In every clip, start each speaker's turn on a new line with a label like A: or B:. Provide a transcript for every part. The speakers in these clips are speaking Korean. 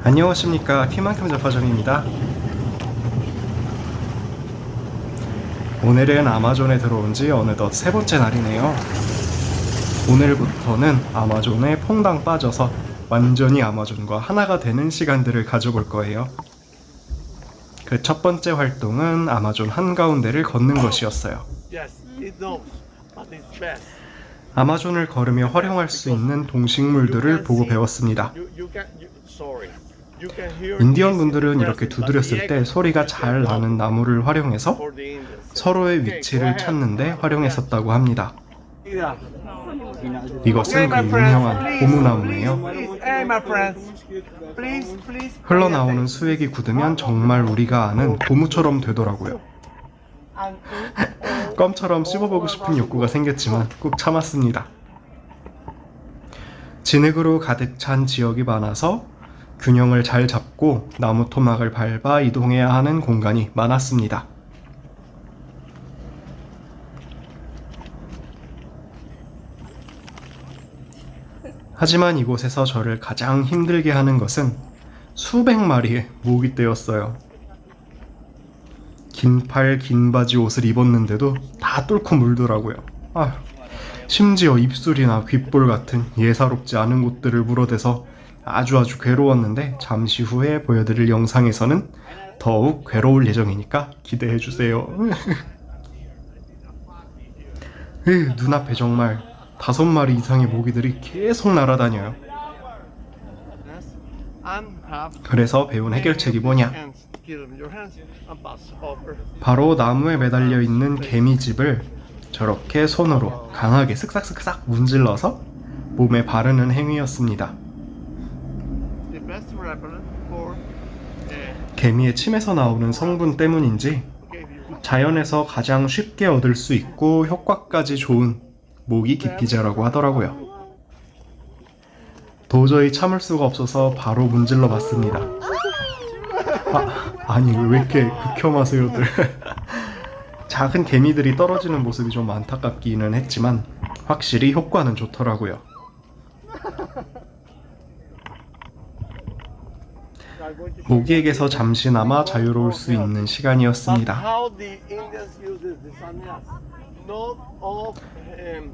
A: 안녕하십니까, 키만큼 잡화점입니다. 오늘은 아마존에 들어온 지 어느덧 세 번째 날이네요. 오늘부터는 아마존에 퐁당 빠져서 완전히 아마존과 하나가 되는 시간들을 가져볼 거예요. 그 첫 번째 활동은 아마존 한가운데를 걷는 것이었어요. 아마존을 걸으며 활용할 수 있는 동식물들을 보고 배웠습니다. 인디언 분들은 이렇게 두드렸을 때 소리가 잘 나는 나무를 활용해서 서로의 위치를 찾는데 활용했었다고 합니다. 이것은 그 유명한 고무나무예요. 흘러나오는 수액이 굳으면 정말 우리가 아는 고무처럼 되더라고요. 껌처럼 씹어보고 싶은 욕구가 생겼지만 꾹 참았습니다. 진흙으로 가득 찬 지역이 많아서 균형을 잘 잡고 나무 토막을 밟아 이동해야 하는 공간이 많았습니다. 하지만 이곳에서 저를 가장 힘들게 하는 것은 수백 마리의 모기 떼였어요. 긴 팔, 긴 바지 옷을 입었는데도 다 뚫고 물더라고요. 심지어 입술이나 귓볼 같은 예사롭지 않은 곳들을 물어대서 아주 괴로웠는데, 잠시 후에 보여드릴 영상에서는 더욱 괴로울 예정이니까 기대해주세요. 눈앞에 정말 5마리 이상의 모기들이 계속 날아다녀요. 그래서 배운 해결책이 뭐냐? 바로 나무에 매달려 있는 개미집을 저렇게 손으로 강하게 슥싹슥싹 문질러서 몸에 바르는 행위였습니다. 개미의 침에서 나오는 성분 때문인지 자연에서 가장 쉽게 얻을 수 있고 효과까지 좋은 모기 기피제라고 하더라고요. 도저히 참을 수가 없어서 바로 문질러 봤습니다. 아니 왜 이렇게 극혐하세요들. 작은 개미들이 떨어지는 모습이 좀 안타깝기는 했지만 확실히 효과는 좋더라고요. 모기에게서 잠시나마 자유로울 수 있는 시간이었습니다.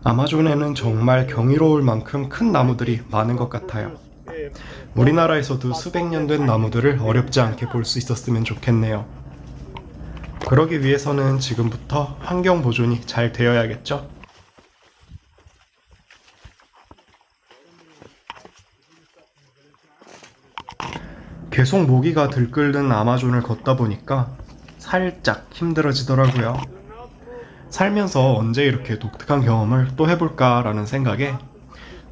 A: 아마존에는 정말 경이로울 만큼 큰 나무들이 많은 것 같아요. 우리나라에서도 수백 년 된 나무들을 어렵지 않게 볼 수 있었으면 좋겠네요. 그러기 위해서는 지금부터 환경 보존이 잘 되어야겠죠? 계속 모기가 들끓는 아마존을 걷다 보니까 살짝 힘들어지더라고요. 살면서 언제 이렇게 독특한 경험을 또 해볼까 라는 생각에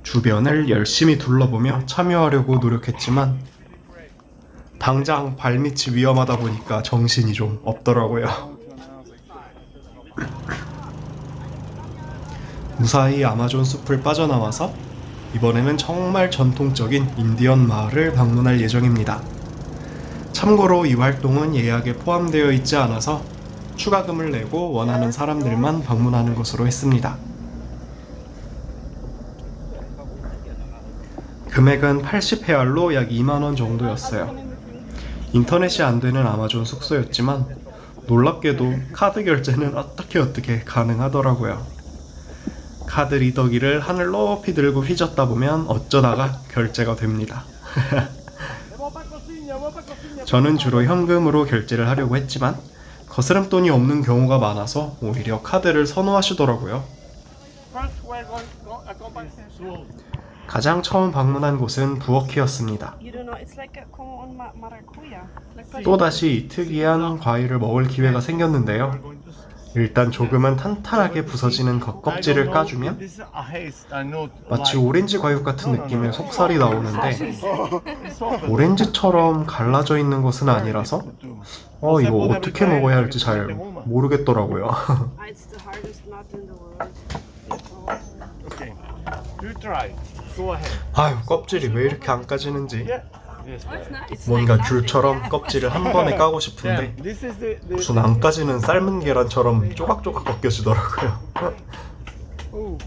A: 주변을 열심히 둘러보며 참여하려고 노력했지만 당장 발밑이 위험하다 보니까 정신이 좀 없더라고요. 무사히 아마존 숲을 빠져나와서 이번에는 정말 전통적인 인디언 마을을 방문할 예정입니다. 참고로 이 활동은 예약에 포함되어 있지 않아서 추가금을 내고 원하는 사람들만 방문하는 것으로 했습니다. 금액은 80헤알로 약 2만원 정도였어요. 인터넷이 안 되는 아마존 숙소였지만 놀랍게도 카드 결제는 어떻게 가능하더라고요. 카드 리더기를 하늘 높이 들고 휘젓다 보면 어쩌다가 결제가 됩니다. 저는 주로 현금으로 결제를 하려고 했지만 거스름돈이 없는 경우가 많아서 오히려 카드를 선호하시더라고요. 가장 처음 방문한 곳은 부어키였습니다. 또다시 이 특이한 과일을 먹을 기회가 생겼는데요. 일단 조금은 탄탄하게 부서지는 겉껍질을 까주면 마치 오렌지 과육 같은 느낌의 속살이 나오는데 오렌지처럼 갈라져 있는 것은 아니라서 이거 어떻게 먹어야 할지 잘 모르겠더라고요.
B: It's the hardest nut in the world.
C: Okay. You try. Go ahead.
A: 아유, 껍질이 왜 이렇게 안 까지는지.
C: Yeah. Yes.
B: Oh, it's not. It's
A: 뭔가
B: like that.
A: 귤처럼 껍질을 한 번에 까고 싶은데
C: This is the
A: 무슨 안 까지는 삶은 계란처럼 조각조각 벗겨지더라고요.
C: Oh.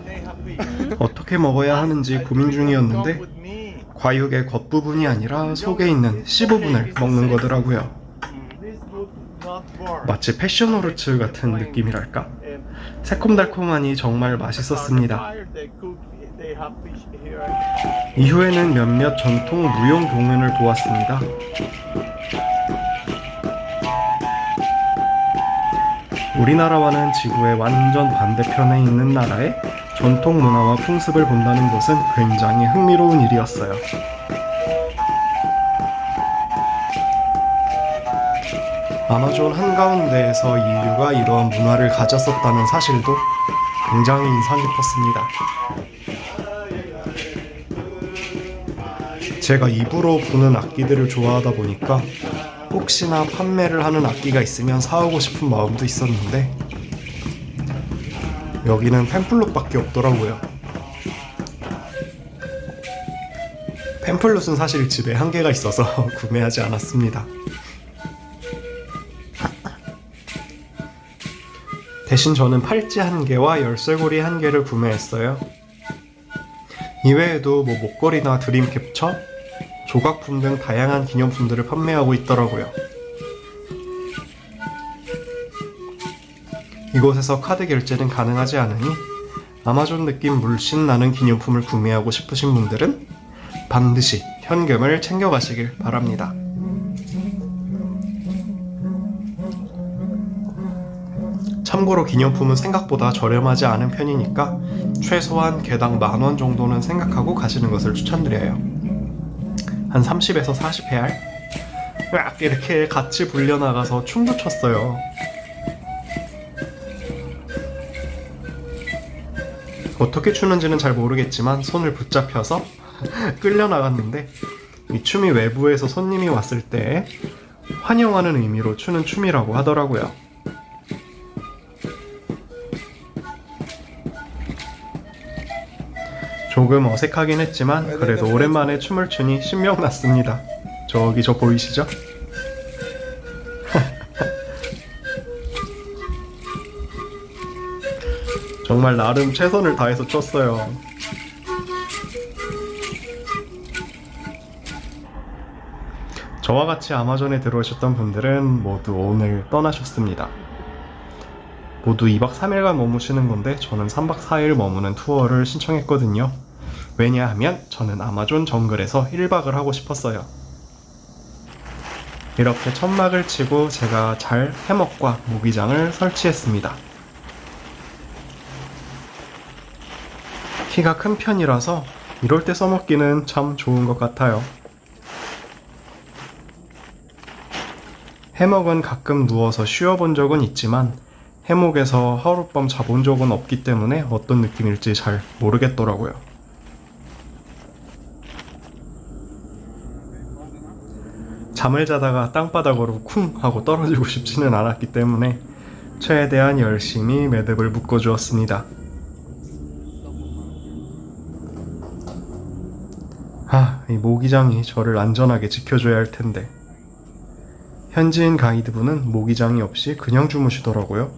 C: They have the
A: 어떻게 먹어야 하는지 고민 중이었는데
C: Come with me.
A: 과육의 겉부분이 아니라 속에 있는 C 부분을 먹는 거더라고요.
C: This would not work.
A: 마치 패션오르츠 같은 느낌이랄까?
C: And
A: 새콤달콤하니 정말 맛있었습니다.
C: fire they cook. They have fish here.
A: 이후에는 몇몇 전통 무용 공연을 보았습니다. 우리나라와는 지구의 완전 반대편에 있는 나라의 전통 문화와 풍습을 본다는 것은 굉장히 흥미로운 일이었어요. 아마존 한가운데에서 인류가 이러한 문화를 가졌었다는 사실도 굉장히 인상 깊었습니다. 제가 입으로 부는 악기들을 좋아하다 보니까 혹시나 판매를 하는 악기가 있으면 사오고 싶은 마음도 있었는데 여기는 팸플룻밖에 없더라고요. 팸플룻은 사실 집에 한 개가 있어서 구매하지 않았습니다. 대신 저는 팔찌 한 개와 열쇠고리 한 개를 구매했어요. 이외에도 목걸이나 드림 캡처, 조각품 등 다양한 기념품들을 판매하고 있더라고요. 이곳에서 카드 결제는 가능하지 않으니 아마존 느낌 물씬 나는 기념품을 구매하고 싶으신 분들은 반드시 현금을 챙겨가시길 바랍니다. 참고로 기념품은 생각보다 저렴하지 않은 편이니까 최소한 개당 10,000원 정도는 생각하고 가시는 것을 추천드려요. 한 30에서 40회알? 이렇게 같이 불려나가서 춤도 췄어요. 어떻게 추는지는 잘 모르겠지만 손을 붙잡혀서 끌려나갔는데 이 춤이 외부에서 손님이 왔을 때 환영하는 의미로 추는 춤이라고 하더라고요. 조금 어색하긴 했지만 그래도 오랜만에 춤을 추니 신명났습니다. 저기 저 보이시죠? 정말 나름 최선을 다해서 췄어요. 저와 같이 아마존에 들어오셨던 분들은 모두 오늘 떠나셨습니다. 모두 2박 3일간 머무시는 건데 저는 3박 4일 머무는 투어를 신청했거든요. 왜냐하면 저는 아마존 정글에서 1박을 하고 싶었어요. 이렇게 천막을 치고 제가 잘 해먹과 모기장을 설치했습니다. 키가 큰 편이라서 이럴 때 써먹기는 참 좋은 것 같아요. 해먹은 가끔 누워서 쉬어본 적은 있지만 해먹에서 하룻밤 자본 적은 없기 때문에 어떤 느낌일지 잘 모르겠더라고요. 잠을 자다가 땅바닥으로 쿵 하고 떨어지고 싶지는 않았기 때문에 최대한 열심히 매듭을 묶어주었습니다. 이 모기장이 저를 안전하게 지켜줘야 할 텐데. 현지인 가이드분은 모기장이 없이 그냥 주무시더라고요.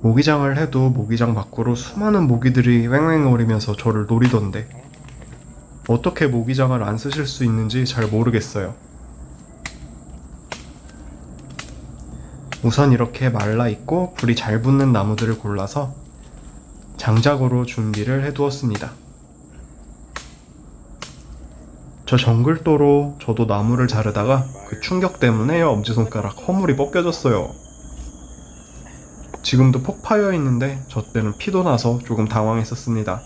A: 모기장을 해도 모기장 밖으로 수많은 모기들이 왱왱거리면서 저를 노리던데 어떻게 모기장을 안 쓰실 수 있는지 잘 모르겠어요. 우선 이렇게 말라있고 불이 잘 붙는 나무들을 골라서 장작으로 준비를 해두었습니다. 저 정글도로 저도 나무를 자르다가 그 충격 때문에 엄지손가락 허물이 벗겨졌어요. 지금도 폭 파여 있는데 저 때는 피도 나서 조금 당황했었습니다.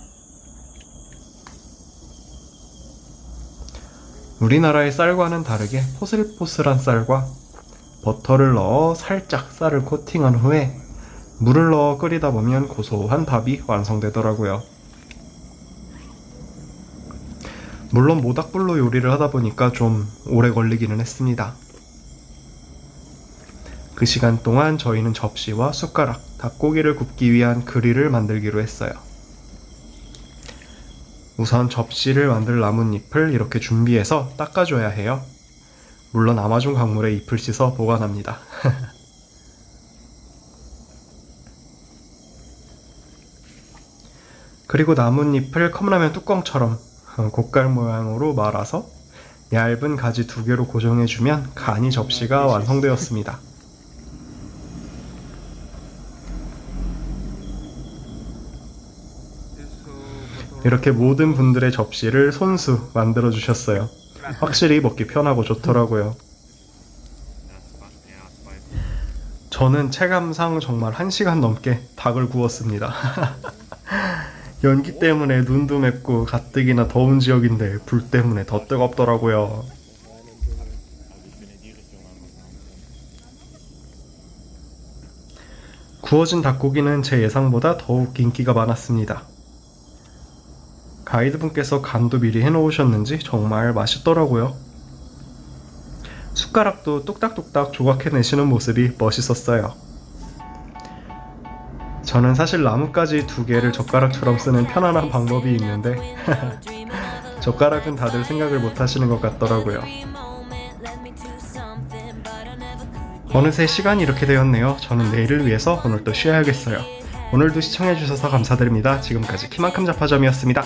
A: 우리나라의 쌀과는 다르게 포슬포슬한 쌀과 버터를 넣어 살짝 쌀을 코팅한 후에 물을 넣어 끓이다 보면 고소한 밥이 완성되더라고요. 물론 모닥불로 요리를 하다 보니까 좀 오래 걸리기는 했습니다. 그 시간 동안 저희는 접시와 숟가락, 닭고기를 굽기 위한 그릴을 만들기로 했어요. 우선 접시를 만들 나뭇잎을 이렇게 준비해서 닦아줘야 해요. 물론 아마존 강물에 잎을 씻어 보관합니다. 그리고 나뭇잎을 컵라면 뚜껑처럼 곡갈 모양으로 말아서 얇은 가지 2개로 고정해주면 간이 접시가 완성되었습니다. 이렇게 모든 분들의 접시를 손수 만들어 주셨어요. 확실히 먹기 편하고 좋더라고요. 저는 체감상 정말 1시간 넘게 닭을 구웠습니다. 연기 때문에 눈도 맵고 가뜩이나 더운 지역인데 불 때문에 더 뜨겁더라고요. 구워진 닭고기는 제 예상보다 더욱 인기가 많았습니다. 가이드분께서 간도 미리 해놓으셨는지 정말 맛있더라고요. 숟가락도 뚝딱뚝딱 조각해내시는 모습이 멋있었어요. 저는 사실 나뭇가지 2개를 젓가락처럼 쓰는 편안한 방법이 있는데 젓가락은 다들 생각을 못 하시는 것 같더라고요. 어느새 시간이 이렇게 되었네요. 저는 내일을 위해서 오늘 또 쉬어야겠어요. 오늘도 시청해주셔서 감사드립니다. 지금까지 키만큼 잡화점이었습니다.